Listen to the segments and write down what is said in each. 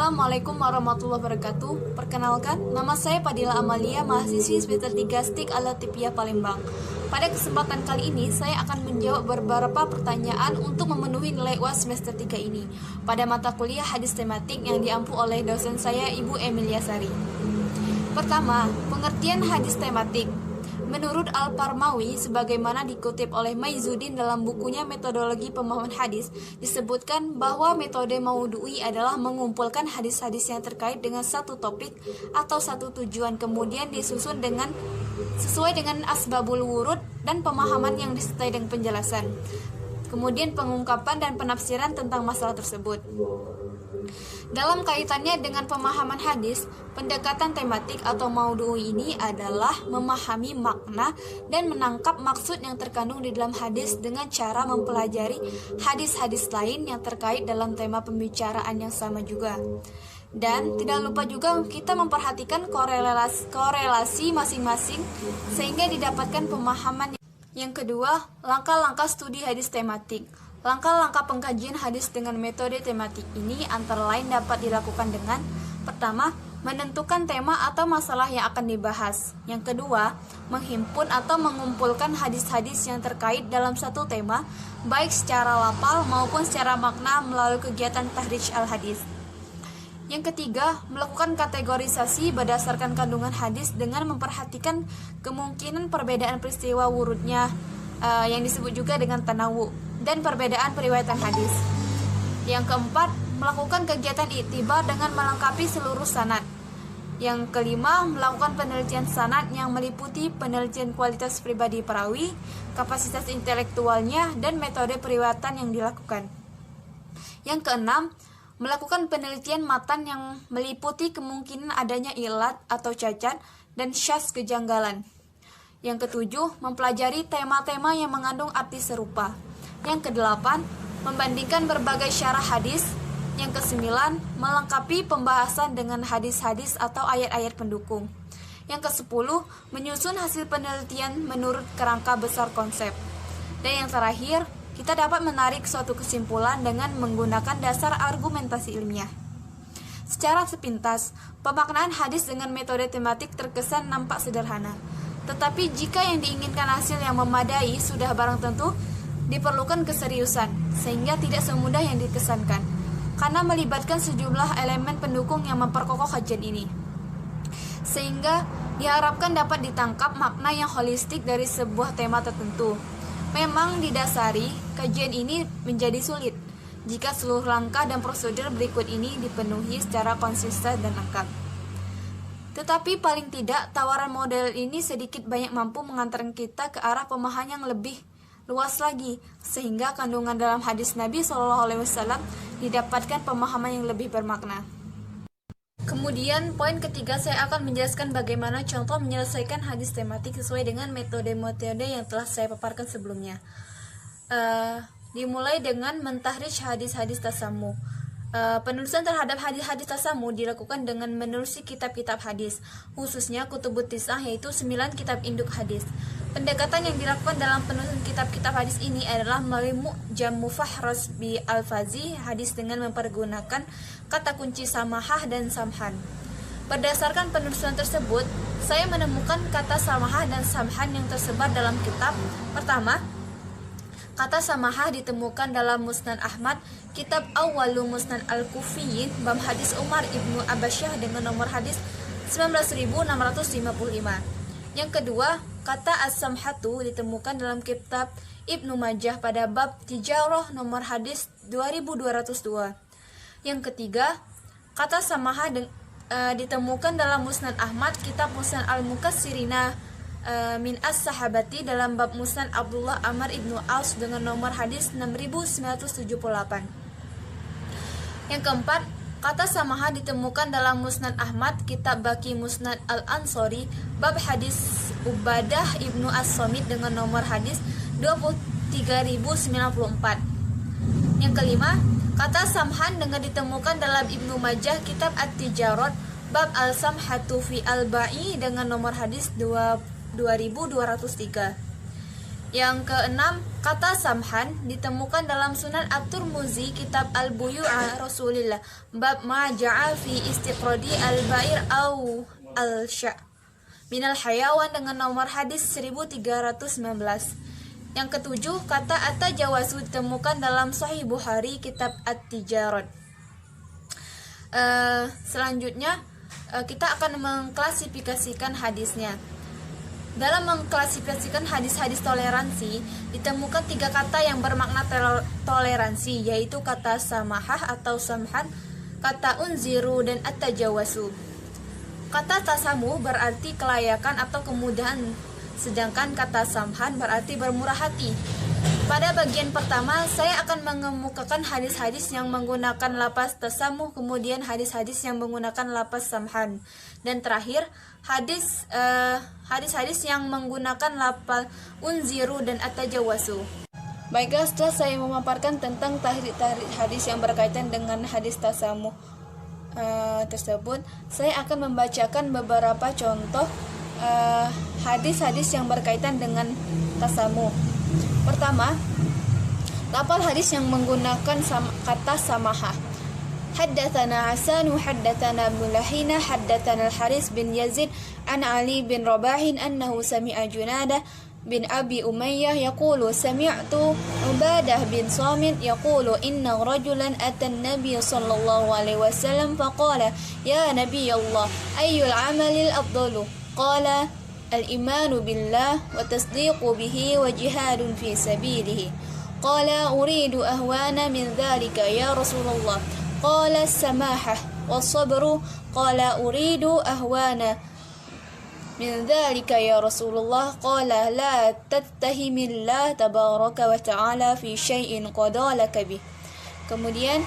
Assalamualaikum warahmatullahi wabarakatuh. Perkenalkan, nama saya Padilla Amalia, mahasiswi semester 3 STIK Al-Latifiyah Palembang. Pada kesempatan kali ini, saya akan menjawab beberapa pertanyaan untuk memenuhi nilai UAS semester 3 ini pada mata kuliah hadis tematik yang diampu oleh dosen saya, Ibu Emilia Sari. Pertama, pengertian hadis tematik. Menurut Al-Parmawi, sebagaimana dikutip oleh Maizuddin dalam bukunya Metodologi Pemahaman Hadis, disebutkan bahwa metode Maudu'i adalah mengumpulkan hadis-hadis yang terkait dengan satu topik atau satu tujuan, kemudian disusun sesuai dengan asbabul wurud dan pemahaman yang disertai dengan penjelasan, kemudian pengungkapan dan penafsiran tentang masalah tersebut. Dalam kaitannya dengan pemahaman hadis, pendekatan tematik atau maudu'i ini adalah memahami makna dan menangkap maksud yang terkandung di dalam hadis dengan cara mempelajari hadis-hadis lain yang terkait dalam tema pembicaraan yang sama juga. Dan tidak lupa juga kita memperhatikan korelasi masing-masing sehingga didapatkan pemahaman. Yang kedua, langkah-langkah studi hadis tematik. Langkah-langkah pengkajian hadis dengan metode tematik ini antara lain dapat dilakukan dengan: pertama, menentukan tema atau masalah yang akan dibahas. Yang kedua, menghimpun atau mengumpulkan hadis-hadis yang terkait dalam satu tema, baik secara lafal maupun secara makna melalui kegiatan tahrij al-hadis. Yang ketiga, melakukan kategorisasi berdasarkan kandungan hadis dengan memperhatikan kemungkinan perbedaan peristiwa wurudnya, yang disebut juga dengan tanawu, dan perbedaan periwayatan hadis. Yang keempat, melakukan kegiatan iktibar dengan melengkapi seluruh sanad. Yang kelima, melakukan penelitian sanad yang meliputi penelitian kualitas pribadi perawi, kapasitas intelektualnya, dan metode periwayatan yang dilakukan. Yang keenam, melakukan penelitian matan yang meliputi kemungkinan adanya ilat atau cacat dan syaz kejanggalan. Yang ketujuh, mempelajari tema-tema yang mengandung arti serupa. Yang kedelapan, membandingkan berbagai syarah hadis. Yang kesembilan, melengkapi pembahasan dengan hadis-hadis atau ayat-ayat pendukung. Yang kesepuluh, menyusun hasil penelitian menurut kerangka besar konsep. Dan yang terakhir, kita dapat menarik suatu kesimpulan dengan menggunakan dasar argumentasi ilmiah. Secara sepintas, pemaknaan hadis dengan metode tematik terkesan nampak sederhana. Tetapi jika yang diinginkan hasil yang memadai sudah barang tentu, diperlukan keseriusan, sehingga tidak semudah yang dikesankan, karena melibatkan sejumlah elemen pendukung yang memperkokoh kajian ini. Sehingga diharapkan dapat ditangkap makna yang holistik dari sebuah tema tertentu. Memang didasari, kajian ini menjadi sulit jika seluruh langkah dan prosedur berikut ini dipenuhi secara konsisten dan lengkap. Tetapi paling tidak, tawaran model ini sedikit banyak mampu mengantarkan kita ke arah pemahaman yang lebih luas lagi, sehingga kandungan dalam hadis Nabi SAW didapatkan pemahaman yang lebih bermakna. Kemudian, poin ketiga, saya akan menjelaskan bagaimana contoh menyelesaikan hadis tematik sesuai dengan metode-metode yang telah saya paparkan sebelumnya. Dimulai dengan mentahrij hadis-hadis tasammu. Penulisan terhadap hadis-hadis tasammu dilakukan dengan menelusuri kitab-kitab hadis, khususnya kutubut tisah, yaitu 9 kitab induk hadis. Pendekatan yang dilakukan dalam penulisan kitab-kitab hadis ini adalah melalui mu'jam mufahras bi al-fazi hadis dengan mempergunakan kata kunci samahah dan samhan. Berdasarkan penulisan tersebut, saya menemukan kata samahah dan samhan yang tersebar dalam kitab. Pertama, kata samahah ditemukan dalam Musnad Ahmad, kitab Awwalu Musnad Al-Kufiyin, bab hadis Umar ibnu Abasyah dengan nomor hadis 19.655. Yang kedua, kata as-samhatu ditemukan dalam kitab Ibnu Majah pada bab Tijarah nomor hadis 2202. Yang ketiga, kata samahah ditemukan dalam Musnad Ahmad, kitab Musnad Al-Mukassirina min as-sahabati dalam bab Musnad Abdullah Amr ibnu Aus dengan nomor hadis 6978. Yang keempat, kata samahah ditemukan dalam Musnad Ahmad, kitab Baqi Musnad Al-Ansori, bab hadis Ubadah ibnu As-Samit dengan nomor hadis 23094. Yang kelima, kata samhan dengan ditemukan dalam Ibnu Majah, kitab At-Tijarat, bab Al-Samhatu fi Al-Ba'i dengan nomor hadis 2203. Yang keenam, kata samhan ditemukan dalam Sunan At-Tirmidzi kitab Al-Buyu'a Rasulillah bab ma ja'a fi istiqradi al-ba'ir au al-sya' minal hayawan dengan nomor hadis 1319. Yang ketujuh, kata at-tajawazu ditemukan dalam Sahih Bukhari kitab At-Tijarat. Selanjutnya kita akan mengklasifikasikan hadisnya. Dalam mengklasifikasikan hadis-hadis toleransi, ditemukan 3 kata yang bermakna toleransi, yaitu kata samahah atau samhan, kata unziru, dan at-tajawasu. Kata tasamuh berarti kelayakan atau kemudahan, sedangkan kata samhan berarti bermurah hati. Pada bagian pertama, saya akan mengemukakan hadis-hadis yang menggunakan lapas tasamuh, kemudian hadis-hadis yang menggunakan lapas samhan, dan terakhir hadis-hadis yang menggunakan lapas unziru dan at-tajawasu. Baiklah, setelah saya memaparkan tentang tahrid-tahrid hadis yang berkaitan dengan hadis tasamuh tersebut, saya akan membacakan beberapa contoh hadis-hadis yang berkaitan dengan tasamuh. Pertama, lafal hadis yang menggunakan kata samahah. Haddatsana Hasan haddatsana Mulahina haddatsana Al-Haris bin Yazid an Ali bin Rabahin annahu sami'a Junadah bin Abi Umayyah yaqulu sami'tu Ubadah bin Samit yaqulu inna rajulan ata an-nabiy sallallahu alaihi wasallam faqala ya nabiy Allah ayyul amalil afdalu qala al-imanu billah wa tasdiqu bihi wa jihadun fi sabilihi qala uridu ahwana min dhalika ya Rasulullah qala as-samahah was-sabru qala uridu ahwana min dhalika ya Rasulullah qala la tattahimillah tabaraka wa ta'ala fi syai'in qadalaka bih. Kemudian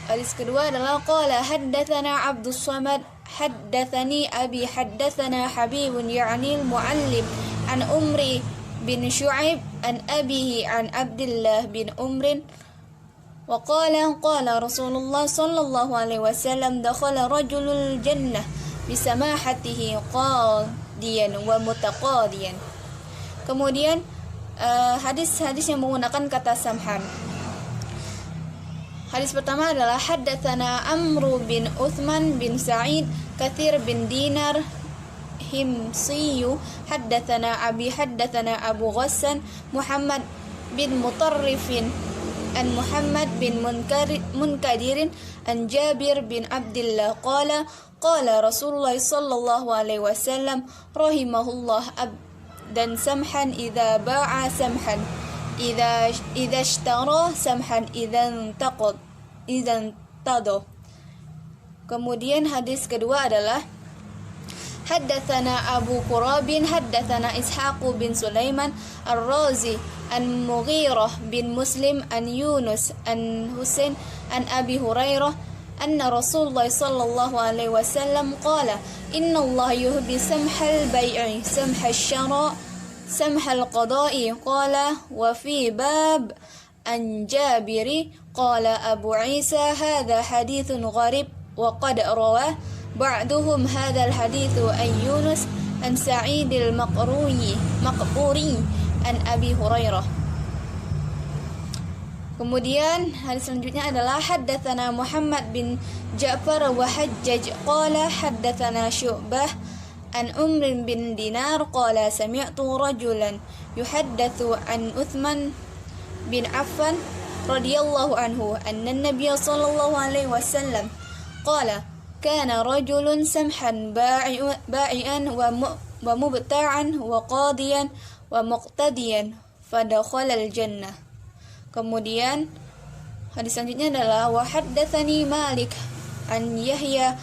hadis kedua adalah qala haddatsana Abdus Samad haddatsani abi haddatsana Habibun ya'ni al-muallim an Umri bin Syu'aib an abihi an Abdullah bin Umrin wa qala Rasulullah sallallahu alaihi wasallam dakhala rajulul jannah bisamahatihi qadiyan wa mutaqadiyan. Kemudian hadis-hadis yang menggunakan kata samhan. Hadis pertama adalah haddatsana Amru bin Uthman bin Sa'id Kathir bin Dinar Himsiyu haddatsana Abi haddatsana Abu Ghassan Muhammad bin Mutarrifin an Muhammad bin Munkadirin an Jabir bin Abdullah qala Rasulullah sallallahu alaihi wasallam rahimahullah abdan samhan idza ba'a samhan idza ishtara samhan idzan tado. Kemudian hadis kedua adalah haddatsana Abu Qurabin haddatsana Ishaq bin Sulaiman Ar-Razi an Mughirah bin Muslim an Yunus an Husain an Abi Hurairah anna Rasulullah sallallahu alaihi wasallam qala inna Allah yuhibbu samhal bai'i samhal syara samhal qada'i qala wa fi bab an Jabiri qala Abu Isa hadha hadithun gharib wa qad rawah ba'duhum hadha al-hadithu an Yunus an Sa'id al-Maqburi an Abi Hurairah. Kemudian hadis selanjutnya adalah haddatsana Muhammad bin Ja'far wa Hajjaj qala haddatsana Syu'bah an Umr bin Dinar qala sami'tu rajulan yuhaddatsu an Uthman bin Affan radhiyallahu anhu anna an-nabiy sallallahu alaihi wasallam qala kana rajulun samhan ba'ian wa mubta'an wa qadiyan wa muqtadiyan fadakhala al-jannah. Kemudian hadis selanjutnya adalah wa haddatsani Malik an Yahya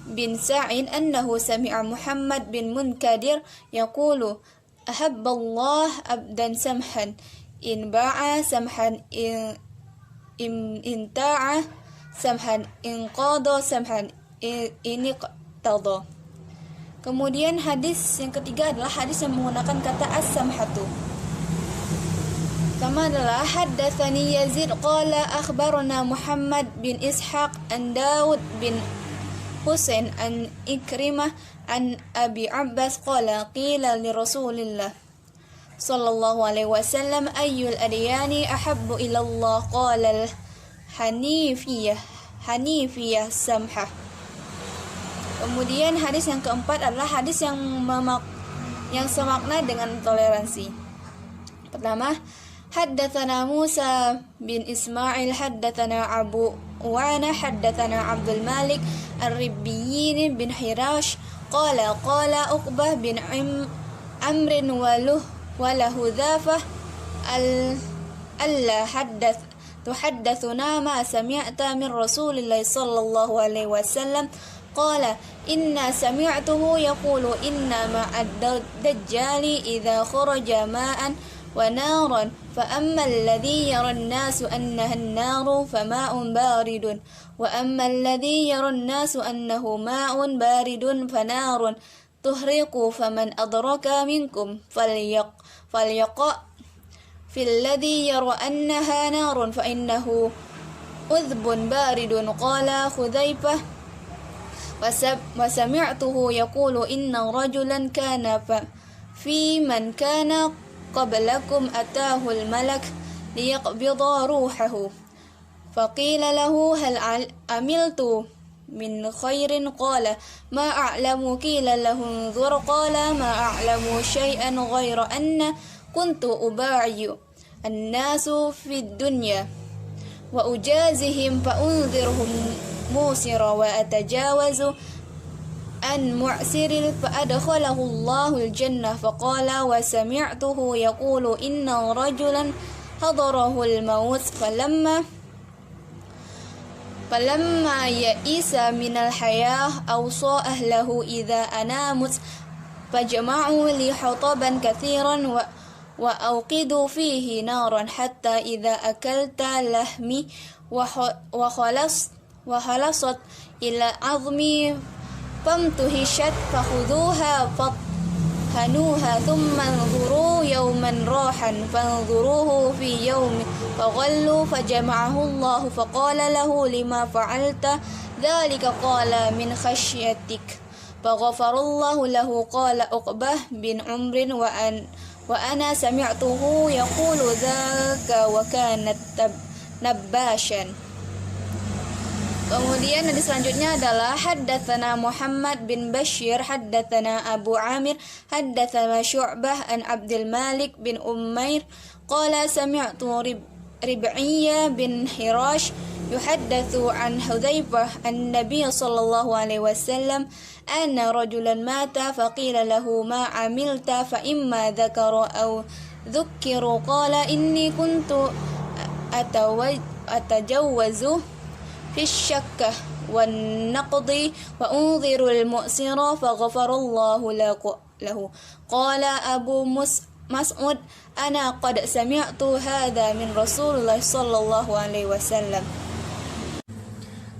bin Sa'id annahu sami'a Muhammad bin Munkadir yaqulu ahabballah abdan samhan in ba'a samhan in ta'a samhan in qada samhan ini qada. Kemudian hadis yang ketiga adalah hadis yang menggunakan kata as-samhatu. Pertama adalah haddatsani Yazid qala akhbarana Muhammad bin Ishaq an Daud bin Husain an Ikrimah an Abi Abbas qala qila li Rasulillah sallallahu alaihi wasallam, ayyul adyani ahabbu ila Allah? Qala hanifiyah samhah. Kemudian hadis yang keempat adalah hadis yang semakna dengan toleransi. Pertama, haddatsana Musa bin Ismail haddatsana Abu Uwana haddatsana Abdul Malik Ar-Ribbiyin bin Hirash qala Uqbah bin Amrin walahu dhafah alla tuhaddathuna ma sami'ta min Rasulillah sallallahu alaihi wasallam qala inna sami'tuhu yaqulu inna ma'ad dajjali idza kharaja ma'an wa naran fa amma alladhi yara an-nasu annaha an-naru fa ma'un baridun wa amma alladhi yara an-nasu annahu ma'un baridun fa narun tuhriqu faman adraka minkum falyaqa fil ladhi yara annaha narun fa innahu udhbun baridun qala Khudzaifah wa sami'tuhu yaqulu inna rajulan kana fi man kana qablakum atahu al-malak liyaqbida ruhahu faqila lahu hal amiltu min khairin qala ma a'lamu qila lahu unzur qala ma a'lamu shay'an ghayra anna kuntu uba'i an-nasu fid dunya wa ujazihim fa unzirhum musira wa atajawazu an mu'siril fa adkhalahu Allahu al-jannah faqala wa sami'tuhu yaqulu inna rajulan hadarahu al-maut falamma ya'isa minal hayah awsa ahlahu idza anamut fajma'u li hutaban kathiran wa awqidu fihi naran hatta idza akalta lahmi wa khalasat ila azmi famtuhishat fakhudhuha hanuha thumma anzuru yawman rahan fanzuruhu fi yawmin faghallu fajama'ahu Allah faqala lahu lima fa'alta dhalika qala min khashyatik faghafarallahu lahu qala Uqbah bin Umrin wa ana sami'tuhu yaqulu dhaka wa kanat nabbashan. Kemudian hadis selanjutnya adalah haddatsana Muhammad bin Bashir haddatsana Abu Amir haddatsana Syu'bah an Abdul Malik bin Umair qala sami'tu Rib'iyya bin Hirash yuhaddatsu an Hudzaifah an-nabiy sallallahu alaihi wasallam anna rajulan mata faqila lahu ma amilta fa imma dzakara aw dzukkiru qala inni kuntu atajawwazu في الشكة والنقض وأنظر المؤسر فغفر الله له قال أبو مسعود أنا قد سمعت هذا من رسول الله صلى الله عليه وسلم.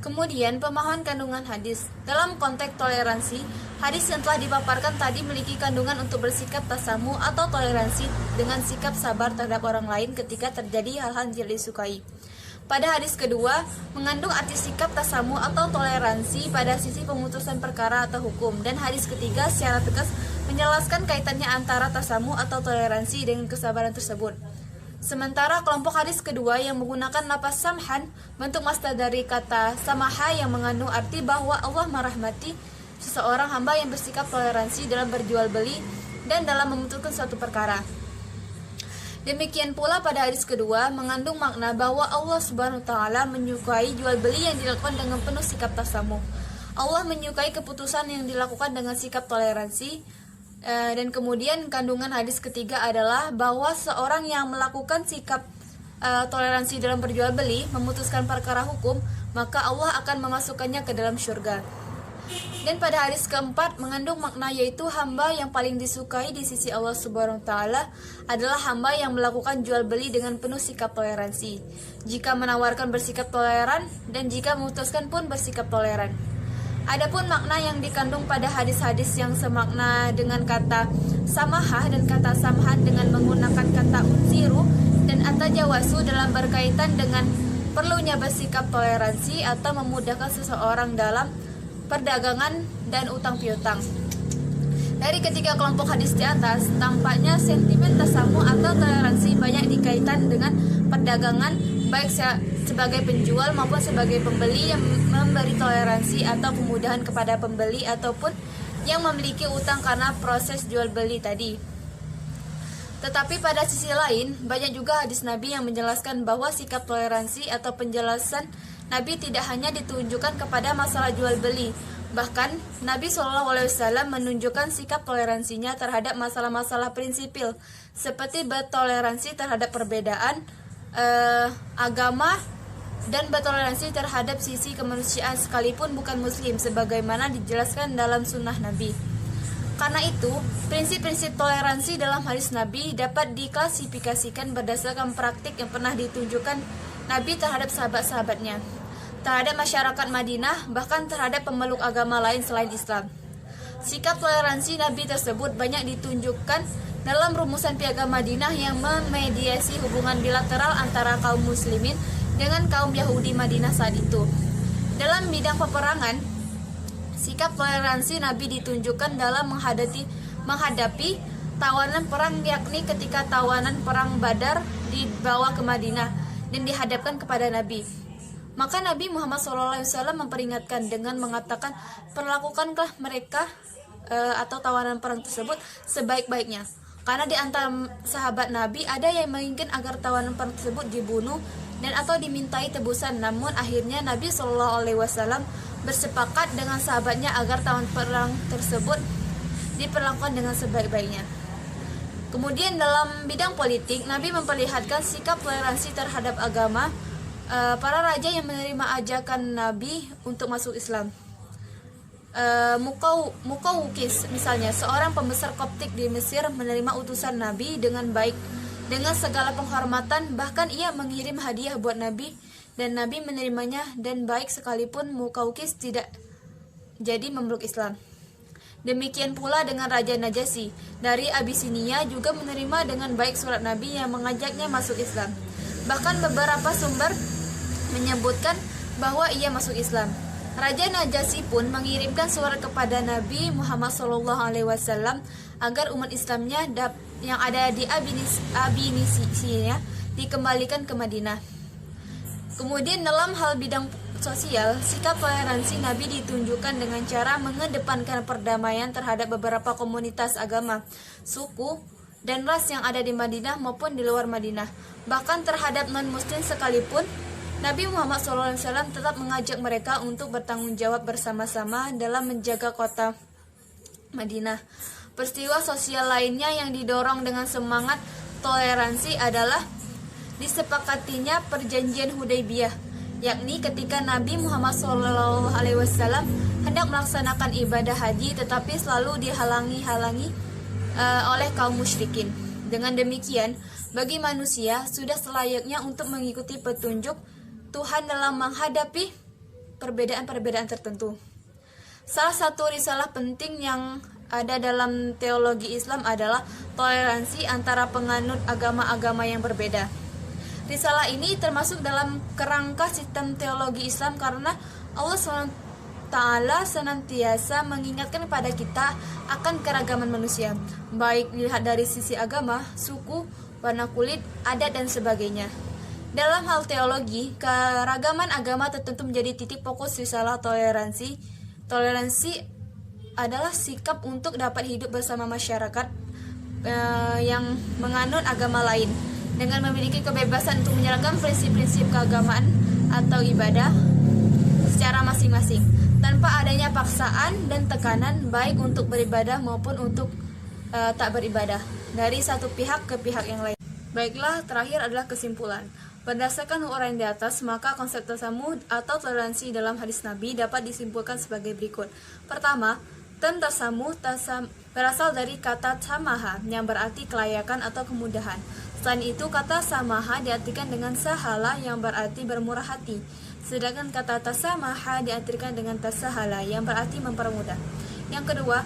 Kemudian pemahaman kandungan hadis. Dalam konteks toleransi, hadis yang telah dipaparkan tadi memiliki kandungan untuk bersikap tasamu atau toleransi dengan sikap sabar terhadap orang lain ketika terjadi hal-hal yang tidak disukai. Pada hadis kedua, mengandung arti sikap tasamu atau toleransi pada sisi pemutusan perkara atau hukum. Dan hadis ketiga secara tegas menjelaskan kaitannya antara tasamu atau toleransi dengan kesabaran tersebut. Sementara kelompok hadis kedua yang menggunakan lafaz samhan, bentuk masdar dari kata samaha yang mengandung arti bahwa Allah merahmati seseorang hamba yang bersikap toleransi dalam berjual beli dan dalam memutuskan suatu perkara. Demikian pula pada hadis kedua mengandung makna bahwa Allah Subhanahu wa taala menyukai jual beli yang dilakukan dengan penuh sikap tasamuh. Allah menyukai keputusan yang dilakukan dengan sikap toleransi. Dan kemudian kandungan hadis ketiga adalah bahwa seorang yang melakukan sikap toleransi dalam berjual beli, memutuskan perkara hukum, maka Allah akan memasukkannya ke dalam syurga. Dan pada hadis keempat mengandung makna yaitu hamba yang paling disukai di sisi Allah Subhanahu wa taala adalah hamba yang melakukan jual beli dengan penuh sikap toleransi. Jika menawarkan bersikap toleran dan jika memutuskan pun bersikap toleran. Adapun makna yang dikandung pada hadis-hadis yang semakna dengan kata samahah dan kata samhan dengan menggunakan kata unziru dan atajawasu dalam berkaitan dengan perlunya bersikap toleransi atau memudahkan seseorang dalam perdagangan dan utang piutang. Dari ketiga kelompok hadis di atas, tampaknya sentimen tasamuh atau toleransi banyak dikaitkan dengan perdagangan, baik sebagai penjual maupun sebagai pembeli yang memberi toleransi atau kemudahan kepada pembeli ataupun yang memiliki utang karena proses jual beli tadi. Tetapi pada sisi lain, banyak juga hadis Nabi yang menjelaskan bahwa sikap toleransi atau penjelasan Nabi tidak hanya ditunjukkan kepada masalah jual beli. Bahkan Nabi SAW menunjukkan sikap toleransinya terhadap masalah-masalah prinsipil, seperti bertoleransi terhadap perbedaan agama dan bertoleransi terhadap sisi kemanusiaan sekalipun bukan muslim, sebagaimana dijelaskan dalam sunnah Nabi. Karena itu, prinsip-prinsip toleransi dalam hadis Nabi dapat diklasifikasikan berdasarkan praktik yang pernah ditunjukkan Nabi terhadap sahabat-sahabatnya, terhadap masyarakat Madinah, bahkan terhadap pemeluk agama lain selain Islam. Sikap toleransi Nabi tersebut banyak ditunjukkan dalam rumusan Piagam Madinah yang memediasi hubungan bilateral antara kaum muslimin dengan kaum Yahudi Madinah saat itu. Dalam bidang peperangan, sikap toleransi Nabi ditunjukkan dalam menghadapi tawanan perang, yakni ketika tawanan perang Badar dibawa ke Madinah dan dihadapkan kepada Nabi. Maka Nabi Muhammad SAW memperingatkan dengan mengatakan, perlakukanlah mereka atau tawanan perang tersebut sebaik-baiknya. Karena di antara sahabat Nabi ada yang menginginkan agar tawanan perang tersebut dibunuh dan atau dimintai tebusan. Namun akhirnya Nabi SAW bersepakat dengan sahabatnya agar tawanan perang tersebut diperlakukan dengan sebaik-baiknya. Kemudian dalam bidang politik, Nabi memperlihatkan sikap toleransi terhadap agama para raja yang menerima ajakan Nabi untuk masuk Islam. Muqawqis misalnya, seorang pembesar Koptik di Mesir, menerima utusan Nabi dengan baik, dengan segala penghormatan, bahkan ia mengirim hadiah buat Nabi dan Nabi menerimanya dan baik sekalipun Muqawqis tidak jadi memeluk Islam. Demikian pula dengan Raja Najasyi dari Abisinia juga menerima dengan baik surat Nabi yang mengajaknya masuk Islam. Bahkan beberapa sumber menyebutkan bahwa ia masuk Islam. Raja Najasyi pun mengirimkan surat kepada Nabi Muhammad SAW agar umat Islamnya yang ada di Abisinia dikembalikan ke Madinah. Kemudian dalam hal bidang sosial, sikap toleransi Nabi ditunjukkan dengan cara mengedepankan perdamaian terhadap beberapa komunitas agama, suku, dan ras yang ada di Madinah maupun di luar Madinah. Bahkan terhadap non-muslim sekalipun, Nabi Muhammad SAW tetap mengajak mereka untuk bertanggung jawab bersama-sama dalam menjaga kota Madinah. Peristiwa sosial lainnya yang didorong dengan semangat toleransi adalah disepakatinya perjanjian Hudaybiyah, yakni ketika Nabi Muhammad SAW hendak melaksanakan ibadah haji tetapi selalu dihalangi oleh kaum musyrikin. Dengan demikian, bagi manusia sudah selayaknya untuk mengikuti petunjuk Tuhan dalam menghadapi perbedaan-perbedaan tertentu. Salah satu risalah penting yang ada dalam teologi Islam adalah toleransi antara penganut agama-agama yang berbeda. Risalah ini termasuk dalam kerangka sistem teologi Islam karena Allah SWT senantiasa mengingatkan kepada kita akan keragaman manusia, baik dilihat dari sisi agama, suku, warna kulit, adat, dan sebagainya. Dalam hal teologi, keragaman agama tertentu menjadi titik fokus risalah toleransi. Toleransi adalah sikap untuk dapat hidup bersama masyarakat yang menganut agama lain, dengan memiliki kebebasan untuk menjalankan prinsip-prinsip keagamaan atau ibadah secara masing-masing, tanpa adanya paksaan dan tekanan baik untuk beribadah maupun untuk tak beribadah dari satu pihak ke pihak yang lain. Baiklah, terakhir adalah kesimpulan. Berdasarkan uraian di atas, maka konsep tasamuh atau toleransi dalam hadis Nabi dapat disimpulkan sebagai berikut. Pertama, term tasamuh berasal dari kata samaha yang berarti kelayakan atau kemudahan. Selain itu, kata samaha diartikan dengan sahala yang berarti bermurah hati. Sedangkan kata tasamaha diartikan dengan tasahala yang berarti mempermudah. Yang kedua,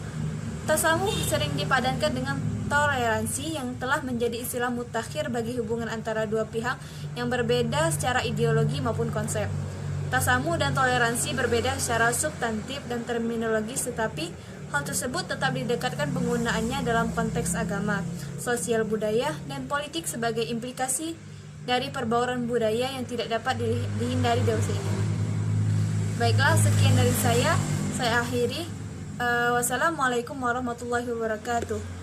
tasamuh sering dipadankan dengan toleransi yang telah menjadi istilah mutakhir bagi hubungan antara dua pihak yang berbeda secara ideologi maupun konsep. Tasamuh dan toleransi berbeda secara substantif dan terminologis, tetapi Hal tersebut tetap didekatkan penggunaannya dalam konteks agama, sosial budaya, dan politik sebagai implikasi dari perbauran budaya yang tidak dapat dihindari dosa ini. Baiklah, sekian dari saya akhiri. Wassalamualaikum warahmatullahi wabarakatuh.